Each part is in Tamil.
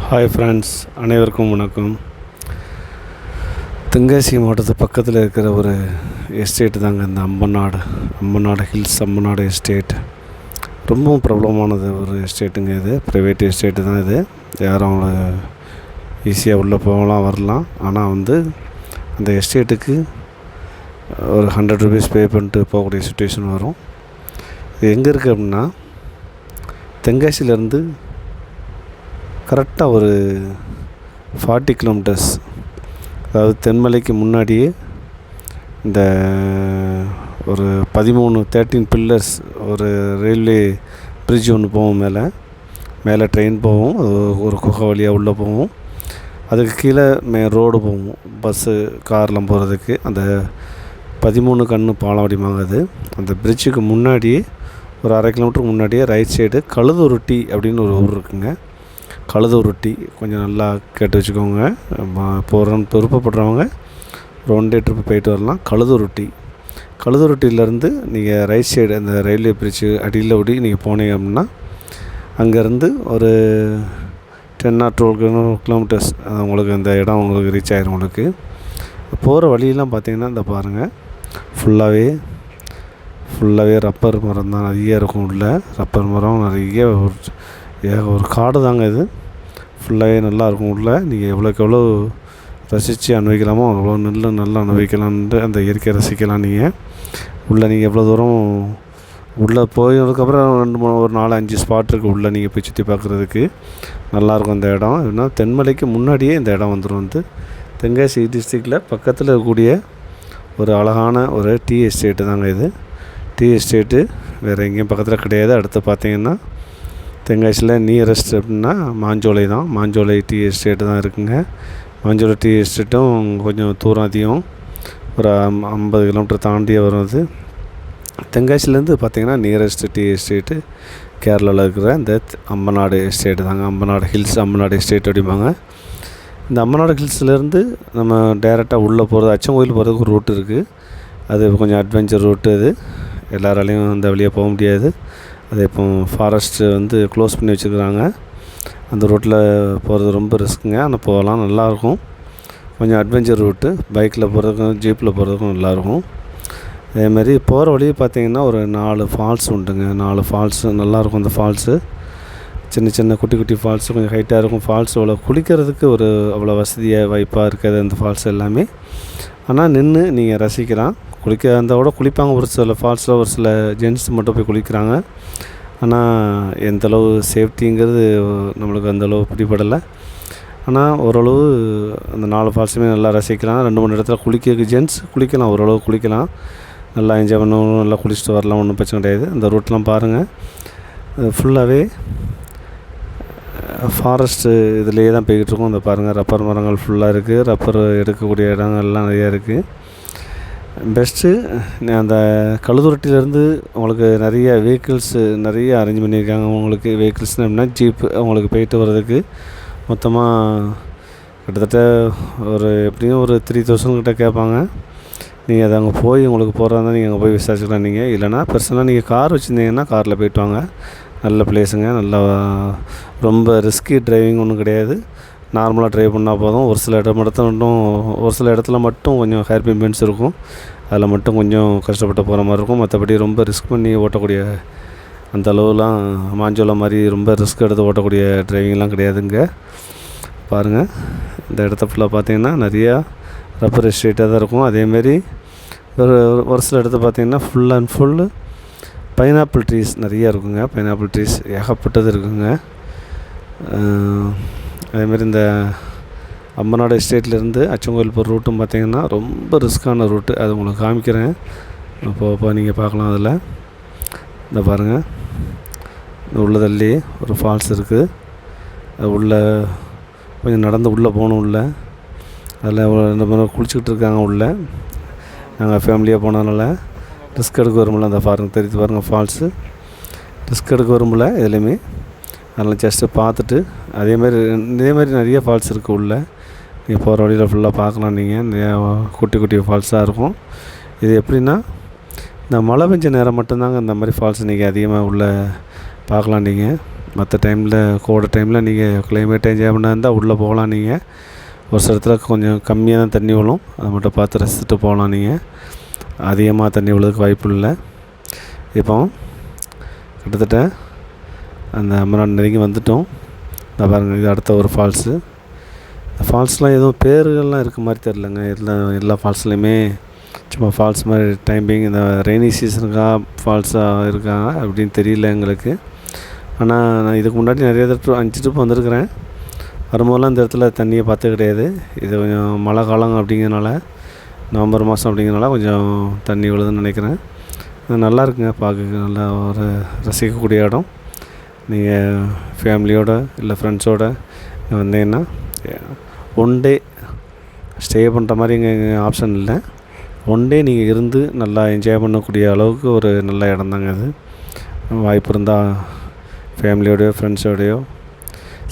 ஹாய் ஃப்ரெண்ட்ஸ், அனைவருக்கும் வணக்கம். தென்காசி மாவட்டத்து பக்கத்தில் இருக்கிற ஒரு எஸ்டேட்டு தாங்க இந்த அம்பநாடு ஹில்ஸ் அம்பநாடு எஸ்டேட். ரொம்பவும் பிரபலமானது ஒரு எஸ்டேட்டுங்க. இது ப்ரைவேட் எஸ்டேட்டு தான். இது யாரும் ஈஸியாக உள்ளே போகலாம் வரலாம். ஆனால் அந்த எஸ்டேட்டுக்கு ஒரு 100 ரூபீஸ் பே பண்ணிட்டு போகக்கூடிய சுச்சுவேஷன் வரும். இது எங்கே இருக்குது அப்படின்னா, தென்காசியிலேருந்து கரெக்டாக ஒரு 40 கிலோமீட்டர்ஸ், அதாவது தென்மலைக்கு முன்னாடியே இந்த ஒரு 13 பில்லர்ஸ், ஒரு ரயில்வே பிரிட்ஜ் ஒன்று போகும். மேலே ட்ரெயின் போகும், ஒரு குகை வழியாக உள்ளே போகும். அதுக்கு கீழே ரோடு போகும், பஸ்ஸு கார்லாம் போகிறதுக்கு. அந்த 13 கன்று பாலம் வடிமாங்க. அது அந்த பிரிட்ஜுக்கு முன்னாடியே ஒரு 1/2 கிலோமீட்டருக்கு முன்னாடியே ரைட் சைடு கழுதுருட்டி அப்படின்னு ஒரு ஊர் இருக்குங்க. கழுதுருட்டி கொஞ்சம் நல்லா கேட்டு வச்சுக்கோங்க. விருப்பப்படுறவங்க ஒன் டே ட்ரிப்பு போயிட்டு வரலாம். கழுதுருட்டியிலேருந்து நீங்கள் ரைட் சைடு அந்த ரயில்வே பிரிட்ஜு அடியில் ஓடி நீங்கள் போனீங்க அப்படின்னா, அங்கேருந்து ஒரு 10 or 12 கிலோமீட்டர்ஸ் உங்களுக்கு அந்த இடம் உங்களுக்கு ரீச் ஆகிரும். உங்களுக்கு போகிற வழியெல்லாம் பார்த்திங்கன்னா இந்த பாருங்கள், ஃபுல்லாகவே ரப்பர் மரம் தான் நிறைய இருக்கும். உள்ள ரப்பர் மரம் நிறைய ஒரு காடு தாங்க. இது ஃபுல்லாகவே நல்லாயிருக்கும். உள்ளே நீங்கள் எவ்வளோக்கு எவ்வளோ ரசித்து அனுபவிக்கலாமோ அவ்வளோ நல்லா அனுபவிக்கலான்ட்டு அந்த இயற்கையை ரசிக்கலாம். நீங்கள் எவ்வளோ தூரம் உள்ளே போயதுக்கப்புறம் ஒரு 4-5 ஸ்பாட் இருக்குது உள்ளே நீங்கள் போய் சுற்றி பார்க்குறதுக்கு. நல்லாயிருக்கும் இந்த இடம். ஏன்னா தென்மலைக்கு முன்னாடியே இந்த இடம் வந்துடும். தென்காசி டிஸ்ட்ரிக்டில் பக்கத்தில் இருக்கக்கூடிய ஒரு அழகான ஒரு டீ எஸ்டேட்டு தாங்க இது. டீ எஸ்டேட்டு வேறு எங்கேயும் பக்கத்தில் கிடையாது. அடுத்து பார்த்திங்கன்னா தென்காசியில் நியரஸ்ட் அப்படின்னா மாஞ்சோலை டீ எஸ்டேட்டு தான் இருக்குங்க. மாஞ்சோலை டீ எஸ்டேட்டும் கொஞ்சம் தூரம் அதிகம், ஒரு 50 கிலோமீட்டர் தாண்டியே வரும். அது தென்காசிலேருந்து பார்த்திங்கன்னா நியரஸ்ட் டீ எஸ்டேட்டு கேரளாவில் இருக்கிற இந்த அம்பநாடு எஸ்டேட்டு தாங்க. அம்பநாடு எஸ்டேட் அப்படிம்பாங்க. இந்த அம்பநாடு ஹில்ஸ்லேருந்து நம்ம டைரெக்டாக உள்ளே போகிறது, அச்சங்கோயில் போகிறதுக்கு ஒரு ரூட் இருக்குது. அது கொஞ்சம் அட்வென்ச்சர் ரூட்டு. அது எல்லாராலையும் அந்த வழியாக போக முடியாது. அது இப்போ ஃபாரஸ்ட்டு க்ளோஸ் பண்ணி வச்சுருக்குறாங்க. அந்த ரூட்டில் போகிறது ரொம்ப ரிஸ்க்குங்க. ஆனால் போகலாம், நல்லாயிருக்கும். கொஞ்சம் அட்வென்ச்சர் ரூட்டு. பைக்கில் போகிறதுக்கும் ஜீப்பில் போகிறதுக்கும் நல்லாயிருக்கும். அதேமாதிரி போகிற வழி பார்த்திங்கன்னா ஒரு 4 ஃபால்ஸ் உண்டுங்க. 4 ஃபால்ஸு நல்லாயிருக்கும். அந்த ஃபால்ஸு சின்ன குட்டி ஃபால்ஸு, கொஞ்சம் ஹைட்டாக இருக்கும். ஃபால்ஸ் குளிக்கிறதுக்கு அவ்வளோ வசதியாக வாய்ப்பாக இருக்காது அந்த ஃபால்ஸ் எல்லாமே. ஆனால் நின்று நீங்கள் ரசிக்கலாம். அந்த குளிப்பாங்க. ஒரு சில ஃபால்ஸில் ஒரு சில ஜென்ட்ஸ் மட்டும் போய் குளிக்கிறாங்க. ஆனால் எந்தளவு சேஃப்டிங்கிறது நம்மளுக்கு அந்தளவு பிடிப்படலை. ஆனால் ஓரளவு அந்த 4 ஃபால்ஸுமே நல்லா ரசிக்கலாம். 2-3 இடத்துல ஜென்ட்ஸ் குளிக்கலாம், ஓரளவு குளிக்கலாம். நல்லா என்ஜாய் பண்ணணும், நல்லா குளிச்சுட்டு வரலாம், ஒன்றும் பிரச்சனை கிடையாது. அந்த ரூட்லாம் பாருங்கள், ஃபுல்லாகவே ஃபாரஸ்ட்டு இதிலே தான் போய்கிட்ருக்கோம். அந்த பாருங்கள், ரப்பர் மரங்கள் ஃபுல்லாக இருக்குது. ரப்பர் எடுக்கக்கூடிய இடங்கள்லாம் நிறையா இருக்குது. பெஸ்ட்டு அந்த கழுதுருட்டிலேருந்து உங்களுக்கு நிறைய வெஹிக்கிள்ஸு நிறைய அரேஞ்ச் பண்ணியிருக்காங்க. உங்களுக்கு வெஹிக்கிள்ஸ்னால் எப்படின்னா ஜீப்பு, அவங்களுக்கு போயிட்டு வர்றதுக்கு மொத்தமாக கிட்டத்தட்ட எப்படியும் ஒரு 3000 கிட்ட கேட்பாங்க. நீங்கள் அதை அங்கே போய் உங்களுக்கு போகிறதா இருந்தால் நீங்கள் அங்கே போய் விசாரிச்சுக்கலாம். நீங்கள் இல்லைனா பெர்சனலாக நீங்கள் கார் வச்சுருந்தீங்கன்னா காரில் போய்ட்டு வாங்க. நல்ல பிளேஸுங்க. நல்லா ரொம்ப ரிஸ்கி டிரைவிங் ஒன்றும் கிடையாது. நார்மலாக ட்ரைவ் பண்ணால் போதும். ஒரு சில இடத்துல மட்டும் கொஞ்சம் ஹேர்பின் பென்ஸ் இருக்கும். அதில் மட்டும் கொஞ்சம் கஷ்டப்பட்டு போகிற மாதிரி இருக்கும். மற்றபடி ரொம்ப ரிஸ்க் பண்ணி ஓட்டக்கூடிய அந்த அளவுலாம் மாஞ்சோலை மாதிரி ரொம்ப ரிஸ்க் எடுத்து ஓட்டக்கூடிய டிரைவிங்லாம் கிடையாதுங்க. பாருங்கள், இந்த இடத்த ஃபுல்லாக பார்த்திங்கன்னா நிறையா ரப்பர் எஸ்டேட்டாக தான் இருக்கும். அதேமாரி ஒரு சில இடத்த பார்த்திங்கன்னா full and full pineapple trees நிறையா இருக்குங்க. பைனாப்பிள் ட்ரீஸ் ஏகப்பட்டது இருக்குங்க. அதேமாதிரி இந்த அம்பநாடு எஸ்டேட்லேருந்து அச்சங்கோயில் போகிற ரூட்டும் பார்த்திங்கன்னா ரொம்ப ரிஸ்க்கான ரூட்டு. அது உங்களுக்கு காமிக்கிறேன். இப்போ நீங்கள் பார்க்கலாம். அதில் இந்த பாருங்கள், இந்த உள்ளதள்ளி ஒரு ஃபால்ஸ் இருக்குது. அது உள்ளே கொஞ்சம் நடந்து உள்ளே போகணும். அதில் 2 பேரும் குளிச்சுக்கிட்டு இருக்காங்க உள்ளே. நாங்கள் ஃபேமிலியாக போனதுனால ரிஸ்க் எடுக்க வரும்ல. அந்த தெரிஞ்சு பாருங்கள் ஃபால்ஸு. ரிஸ்க் எடுக்க வரும்ல இதுலேயுமே. அதெல்லாம் ஜஸ்ட்டு பார்த்துட்டு இதேமாதிரி நிறைய ஃபால்ஸ் இருக்குது உள்ளே. நீங்கள் போகிற வழியில் ஃபுல்லாக பார்க்கலாம். நீங்கள் நிறையா குட்டி ஃபால்ஸாக இருக்கும். இது எப்படின்னா, இந்த மழை பெஞ்ச நேரம் மட்டும்தாங்க இந்த மாதிரி ஃபால்ஸ் நீங்கள் அதிகமாக உள்ளே பார்க்கலாம். நீங்கள் மற்ற டைமில் கோடை டைமில் நீங்கள் கிளைமேட் என்ஜாய் பண்ணா இருந்தால் உள்ளே போகலாம். நீங்கள் ஒரு சில இடத்துல கொஞ்சம் கம்மியாக தான் தண்ணி விழும், அதை மட்டும் பார்த்து ரசிச்சுட்டு போகலாம். நீங்கள் அதிகமாக தண்ணி விழுறதுக்கு வாய்ப்பு இல்லை. இப்போ கிட்டத்தட்ட அந்த அம்மநாடு நெருங்கி வந்துவிட்டோம். நான் பாருங்கள், இது அடுத்த ஒரு ஃபால்ஸு. இந்த ஃபால்ஸ்லாம் எதுவும் பேர்கள்லாம் இருக்க மாதிரி தெரிலங்க. எல்லா ஃபால்ஸ்லையுமே சும்மா ஃபால்ஸ் மாதிரி டைமிங் இந்த ரெய்னி சீசனுக்காக ஃபால்ஸாக இருக்காங்க அப்படின்னு தெரியல எங்களுக்கு. ஆனால் நான் இதுக்கு முன்னாடி நிறைய ட்ரிப் 5 ட்ரிப் வந்திருக்கிறேன். வரும்போதெல்லாம் இந்த இடத்துல தண்ணியை பார்த்தது கிடையாது. இது கொஞ்சம் மழை காலம் அப்படிங்கிறனால, நவம்பர் மாதம் அப்படிங்கிறனால கொஞ்சம் தண்ணி விழுதுன்னு நினைக்கிறேன். நல்லா இருக்குங்க, பார்க்க நல்லா ஒரு ரசிக்கக்கூடிய இடம். நீங்கள் ஃபேமிலியோடு இல்லை ஃப்ரெண்ட்ஸோடு வந்தீங்கன்னா 1 டே ஸ்டே பண்ணுற மாதிரி இங்கே ஆப்ஷன் இல்லை. 1 டே நீங்கள் இருந்து நல்லா என்ஜாய் பண்ணக்கூடிய அளவுக்கு ஒரு நல்ல இடம் தாங்க அது. வாய்ப்பு இருந்தால் ஃபேமிலியோடையோ ஃப்ரெண்ட்ஸோடையோ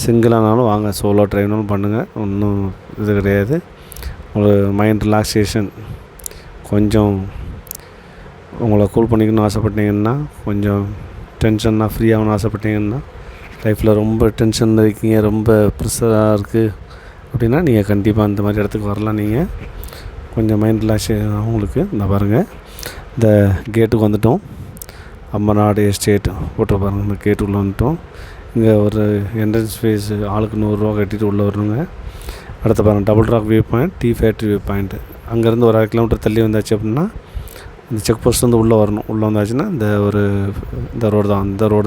சிங்கிளானாலும் வாங்க, சோலோ ட்ரைவ்னாலும் பண்ணுங்கள், ஒன்றும் இது கிடையாது. ஒரு மைண்ட் ரிலாக்ஸேஷன் கொஞ்சம் உங்களை கூல் பண்ணிக்கணும்னு ஆசைப்பட்டீங்கன்னா, கொஞ்சம் டென்ஷனாக ஃப்ரீயாகணும்னு ஆசைப்பட்டீங்கன்னா, லைஃப்பில் ரொம்ப டென்ஷன் இருக்கீங்க, ரொம்ப ப்ரெஷராக இருக்குது அப்படின்னா நீங்கள் கண்டிப்பாக அந்த மாதிரி இடத்துக்கு வரலாம். நீங்கள் கொஞ்சம் மைண்ட் ரிலாக்ஸேஷன் உங்களுக்கு. இந்த பாருங்கள், இந்த கேட்டுக்கு வந்துவிட்டோம். அம்மநாடு எஸ்டேட் போட்டு பாருங்கள், இந்த கேட்டுக்குள்ளே வந்துவிட்டோம். இங்கே ஒரு என்ட்ரன்ஸ் ஃபீஸ் ஆளுக்கு 100 ரூபா கட்டிட்டு உள்ளே வரணுங்க. அடுத்து பாருங்கள், double rock view point, tea factory view point. அங்கேருந்து ஒரு 1/2 கிலோமீட்டர் தள்ளி வந்தாச்சு அப்படின்னா இந்த செக் போஸ்ட் வந்து உள்ளே வரணும். உள்ளே வந்தாச்சுன்னா இந்த ரோடு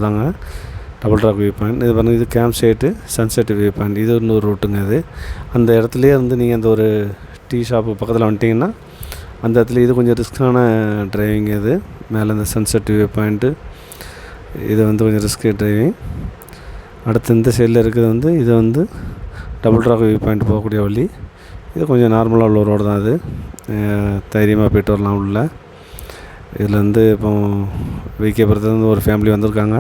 தாங்க டபுள் ராக் வியூ பாயிண்ட். இது பாருங்கள், இது camp site sunset view point. இது இன்னொரு ரூட்டுங்க. அது அந்த இடத்துலையே இருந்து நீங்கள் அந்த ஒரு டீ ஷாப்பு பக்கத்தில் வந்துட்டிங்கன்னா அந்த இடத்துல இது கொஞ்சம் ரிஸ்க்கான டிரைவிங். இது மேலே இந்த சன்செட் வியூ பாயிண்ட்டு இது வந்து கொஞ்சம் ரிஸ்க்கு டிரைவிங். அடுத்து இந்த சைடில் இருக்கிறது இது டபுள் ராக் வியூ பாயிண்ட் போகக்கூடிய வழி. இது கொஞ்சம் நார்மலாக உள்ள ரோடு தான். அது தைரியமாக போய்ட்டு வரலாம் உள்ள. இதில் இப்போ விகேபுரத்துலேருந்து ஒரு ஃபேமிலி வந்திருக்காங்க.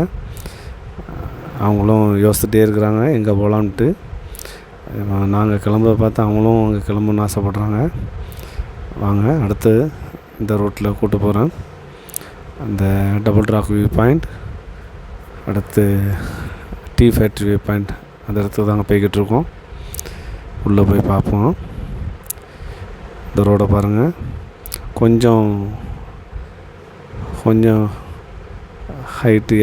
அவங்களும் யோசிச்சுட்டே இருக்கிறாங்க எங்கே போகலான்ட்டு. நாங்கள் கிளம்ப பார்த்து அவங்களும் அங்கே கிளம்புன்னு ஆசைப்பட்றாங்க. வாங்க, அடுத்து இந்த ரோட்டில் கூட்டு போகிறேன். அந்த டபுள் ராக் வியூ பாயிண்ட், அடுத்து டீ ஃபேக்ட்ரி வியூ பாயிண்ட், அந்த இடத்துக்கு தாங்க போய்கிட்ருக்கோம். உள்ளே போய் பார்ப்போம். இந்த ரோடை பாருங்கள், கொஞ்சம் ஹைட்டு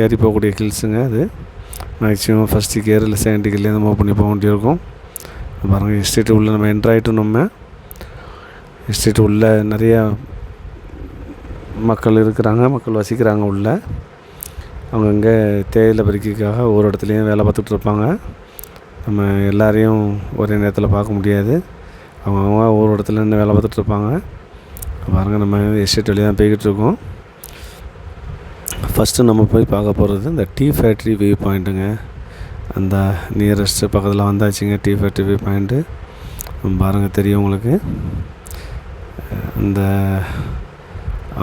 ஏறி போகக்கூடிய ஹில்ஸுங்க. அது மேக்ஸிமம் ஃபஸ்ட்டு கியர் இல்லை செகண்ட் கியர்லேருந்து மூவ் பண்ணி போக வேண்டியிருக்கும். பாருங்கள், எஸ்டேட்டு உள்ளே நம்ம என்ட்ரு ஆகிட்டோம். நம்ம எஸ்டேட்டு உள்ளே நிறையா மக்கள் இருக்கிறாங்க, மக்கள் வசிக்கிறாங்க உள்ளே. அவங்கங்கே தேயிலை பறிக்கைக்காக ஒரு இடத்துலையும் வேலை பார்த்துட்ருப்பாங்க. நம்ம எல்லாரையும் ஒரே நேரத்தில் பார்க்க முடியாது. அவங்க ஒரு இடத்துல நின்று வேலை பார்த்துட்ருப்பாங்க. பாருங்கள், நம்ம எஸ்டேட் வழி தான் போய்கிட்ருக்கோம். ஃபஸ்ட்டு நம்ம போய் பார்க்க போகிறது இந்த டீ ஃபேக்ட்ரி வியூ பாயிண்ட்டுங்க. அந்த நியரஸ்ட்டு பக்கத்தில் வந்தாச்சுங்க டீ ஃபேக்ட்ரி வியூ பாயிண்ட்டு. பாருங்கள், தெரியும் உங்களுக்கு.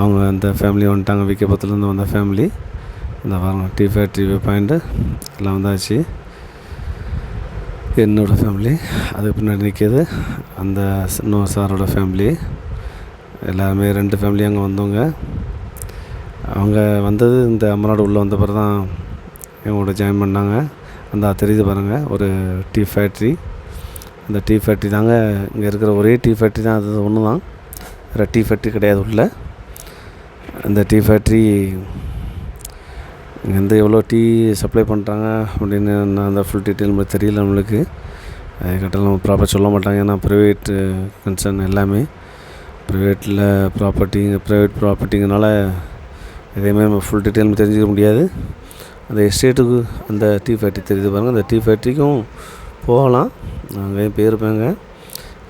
அவங்க அந்த ஃபேமிலி வந்துட்டாங்க, விகேபுரத்துலேருந்து வந்த ஃபேமிலி. இந்த பாருங்கள், டீ ஃபேக்ட்ரி வியூ பாயிண்ட்டு எல்லாம் வந்தாச்சு. என்னோடய ஃபேமிலி அதுக்கு பின்னாடி நிற்கிது அந்த இன்னொரு சாரோட ஃபேமிலி. எல்லாருமே 2 ஃபேமிலி அங்கே வந்தவங்க. அவங்க வந்தது இந்த அம்மநாடு உள்ளே வந்த பிறகு தான் எங்களோட ஜாயின் பண்ணாங்க. அந்த தெரியுது பாருங்கள், ஒரு டீ ஃபேக்ட்ரி. அந்த டீ ஃபேக்ட்ரி தாங்க இங்கே இருக்கிற ஒரே டீ ஃபேக்ட்ரி தான். அது ஒன்று தான், வேறு டீ ஃபேக்ட்ரி கிடையாது உள்ள. அந்த டீ ஃபேக்ட்ரி இங்கேருந்து எவ்வளோ டீ சப்ளை பண்ணுறாங்க அப்படின்னு நான் அந்த ஃபுல் டீட்டெயில் நம்மளுக்கு தெரியல. நம்மளுக்கு அது கரெக்டாக நம்ம ப்ராப்பராக சொல்ல மாட்டாங்க. ஏன்னா ப்ரைவேட்டு கன்சர்ன் எல்லாமே ப்ரைவேட் ப்ராப்பர்ட்டிங்கனால எதையுமே நம்ம ஃபுல் டீட்டெயில் தெரிஞ்சிக்க முடியாது. அந்த எஸ்டேட்டுக்கு அந்த டீ ஃபேக்ட்ரி தெரியுது பாருங்கள், அந்த டீ ஃபேக்ட்ரிக்கும் போகலாம். நாங்கள் போயிருப்பேங்க.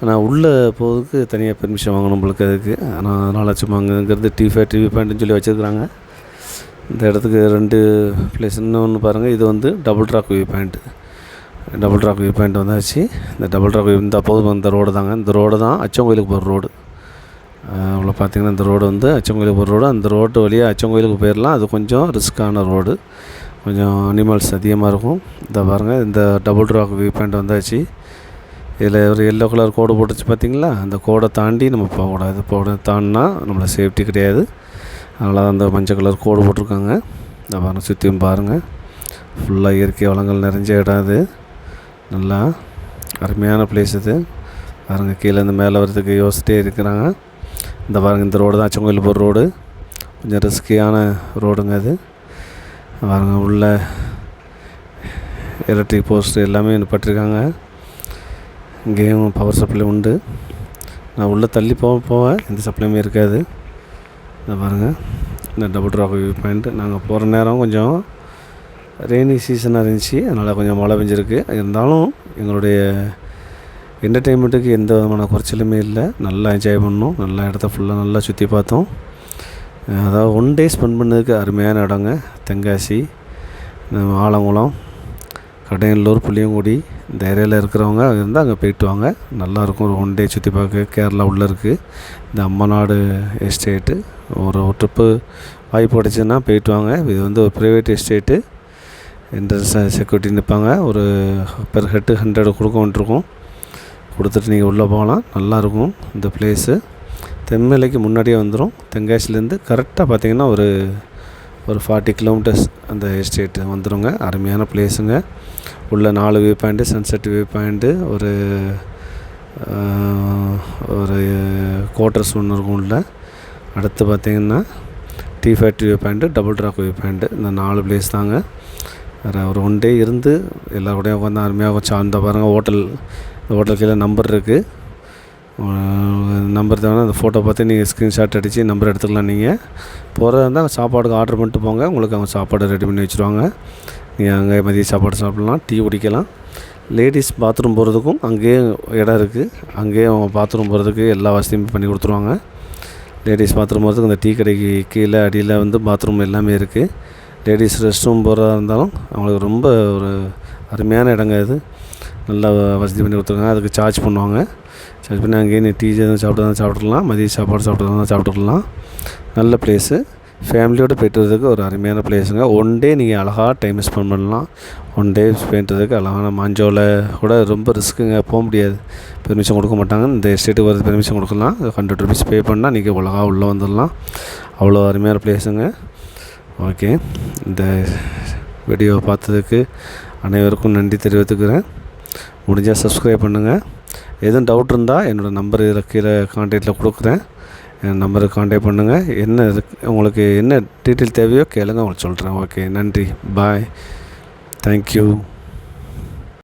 ஆனால் உள்ளே போகிறதுக்கு தனியாக பெர்மிஷன் வாங்கணும் நம்மளுக்கு அதுக்கு. ஆனால் அதனால் சும்மா அங்கேங்கிறது டீ ஃபேக்ட்ரி வியூ பாயிண்ட்டுன்னு சொல்லி வச்சுருக்குறாங்க. இந்த இடத்துக்கு 2 பிளேஸ். இன்னொன்று பாருங்கள், இது double rock view point. Double rock view point வந்தாச்சு. இந்த டபுள் ராக் வியூ இந்த ரோடு தாங்க. இந்த ரோடு தான் அச்சங்கோயிலுக்கு போகிற ரோடு. அவ்வளோ பார்த்திங்கன்னா இந்த ரோடு அச்சங்கோயிலுக்கு போகிற ரோடு. அந்த ரோட்டு வழியாக அச்சங்கோயிலுக்கு போயிடலாம். அது கொஞ்சம் ரிஸ்க்கான ரோடு, கொஞ்சம் அனிமல்ஸ் அதிகமாக இருக்கும். இந்த பாருங்கள், இந்த டபுள் ராக் வியூ பாயிண்ட் வந்தாச்சு. இதில் ஒரு எல்லோ கலர் கோடு போட்டுச்சு பார்த்திங்களா, அந்த கோடை தாண்டி நம்ம போகக்கூடாது. தாண்டினா நம்மளை சேஃப்டி கிடையாது. அதனால் அந்த மஞ்சள் கலர் கோடு போட்டிருக்காங்க. இந்த பாருங்கள், சுற்றியும் பாருங்கள். ஃபுல்லாக இயற்கை வளங்கள் நிறைஞ்ச இடம் இது. நல்லா அருமையான பிளேஸ் இது. பாருங்கள், கீழேருந்து மேலே வரதுக்கு யோசிச்சிட்டே இருக்கிறாங்க. இந்த பாருங்கள், இந்த ரோடு தான் அச்சங்கோயில் போகிற ரோடு. கொஞ்சம் ரிஸ்கியான ரோடுங்க அது. பாருங்கள், உள்ள எலக்ட்ரிக் போஸ்ட் எல்லாமே நிப்பாட்டிருக்காங்க. இங்கேயும் பவர் சப்ளை உண்டு. நான் உள்ளே தள்ளி போவேன் எந்த சப்ளையுமே இருக்காது. இதை பாருங்கள், இந்த டபுள் ராக் வியூ பாயிண்ட். நாங்கள் போகிற நேரம் கொஞ்சம் ரெய்னி சீசனாக இருந்துச்சு, அதனால் கொஞ்சம் மழை பெஞ்சிருக்கு. இருந்தாலும் எங்களுடைய என்டர்டெயின்மெண்ட்டுக்கு எந்த விதமான குறைச்சலுமே இல்லை. நல்லா என்ஜாய் பண்ணோம். நல்லா இடத்த ஃபுல்லாக நல்லா சுற்றி பார்த்தோம். அதாவது 1 டே ஸ்பெண்ட் பண்ணதுக்கு அருமையான இடங்க. தென்காசி, ஆலங்குளம், கடையனூர், புளியங்குடி இந்த ஏரியாவில் இருக்கிறவங்க இருந்தால் அங்கே போயிட்டு வாங்க. நல்லாயிருக்கும். ஒரு 1 டே சுற்றி பார்க்க. கேரளா உள்ளே இருக்குது இந்த அம்மநாடு எஸ்டேட்டு. ஒரு ட்ரிப்பு வாய்ப்பு கிடச்சின்னா போயிட்டு வாங்க. இது வந்து ஒரு ப்ரைவேட் எஸ்டேட்டு. என்ட்ரன்ஸ் செக்யூரிட்டி நிற்பாங்க. ஒரு பெர் ஹெட்டு 100 கொடுக்க வேண்டியிருக்கும். கொடுத்துட்டு நீங்கள் உள்ளே போகலாம். நல்லாயிருக்கும் இந்த பிளேஸு. தென்மலைக்கு முன்னாடியே வந்துடும். தென்காசிலேருந்து கரெக்டாக பார்த்திங்கன்னா ஒரு 40 கிலோமீட்டர்ஸ் அந்த எஸ்டேட்டு வந்துடுங்க. அருமையான பிளேஸுங்க. உள்ள 4 view point, sunset view point, ஒரு குவார்ட்டர்ஸ் ஒன்று இருக்கும் உள்ள. அடுத்து பார்த்திங்கன்னா tea factory view point, double rock view point. இந்த 4 பிளேஸ் தாங்க. வேறு ஒரு 1 டே இருந்து எல்லாரோடையும் உட்காந்து அருமையாக அந்த பாருங்கள் ஹோட்டல். இந்த ஹோட்டல் கீழே நம்பர் இருக்குது. நம்பர் தேவைன்னா அந்த ஃபோட்டோ பார்த்து நீங்கள் ஸ்க்ரீன்ஷாட் அடித்து நம்பர் எடுத்துக்கலாம். நீங்கள் போகிறதா இருந்தால் சாப்பாடுக்கு ஆர்டர் பண்ணிட்டு போங்க. உங்களுக்கு அவங்க சாப்பாடு ரெடி பண்ணி வச்சுருவாங்க. நீங்கள் அங்கே மதிய சாப்பாடு சாப்பிட்லாம், டீ குடிக்கலாம். லேடிஸ் பாத்ரூம் போகிறதுக்கும் அங்கேயே இடம் இருக்குது. அங்கேயே அவங்க பாத்ரூம் போகிறதுக்கு எல்லா வசதியுமே பண்ணி கொடுத்துருவாங்க. லேடிஸ் பாத்ரூம் போகிறதுக்கு அந்த டீ கடைக்கு கீழே அடியில் வந்து பாத்ரூம் எல்லாமே இருக்குது. லேடிஸ் ரெஸ்ட் ரூம் போகிறதா இருந்தாலும் அவங்களுக்கு ரொம்ப ஒரு அருமையான இடங்க இது. நல்லா வசதி பண்ணி கொடுத்துருக்காங்க. அதுக்கு சார்ஜ் பண்ணுவாங்க. சார்ஜ் பண்ணி அங்கேயே நீ டீ எதுவும் சாப்பிட்றலாம், மதிய சாப்பாடு சாப்பிட்டுக்கலாம். நல்ல பிளேஸு. ஃபேமிலியோடு போய்ட்டு வரதுக்கு ஒரு அருமையான பிளேஸுங்க. 1 டே நீங்கள் அழகாக டைம் ஸ்பெண்ட் பண்ணலாம். 1 டே போய்ட்டுறதுக்கு அழகான மாஞ்சோலை கூட ரொம்ப ரிஸ்க்குங்க. போக முடியாது, பெர்மிஷன் கொடுக்க மாட்டாங்க. இந்த எஸ்டேட்டுக்கு வரது பெர்மிஷன் கொடுக்கலாம். 100 ருபீஸ் பே பண்ணால் நீங்கள் அழகாக உள்ளே வந்துடலாம். அவ்வளோ அருமையான பிளேஸுங்க. ஓகே, இந்த வீடியோவை பார்த்ததுக்கு அனைவருக்கும் நன்றி தெரிவித்துக்கிறேன். முடிஞ்சால் சப்ஸ்கிரைப் பண்ணுங்கள். எதுவும் டவுட் இருந்தால் என்னோடய நம்பர் இதில் கீழே கான்டாக்டில் கொடுக்குறேன். என் நம்பருக்கு கான்டாக்ட் பண்ணுங்கள். என்ன உங்களுக்கு என்ன டீட்டெயில் தேவையோ கேளுங்க, உங்களுக்கு சொல்கிறேன். ஓகே, நன்றி, பாய், தேங்க்யூ.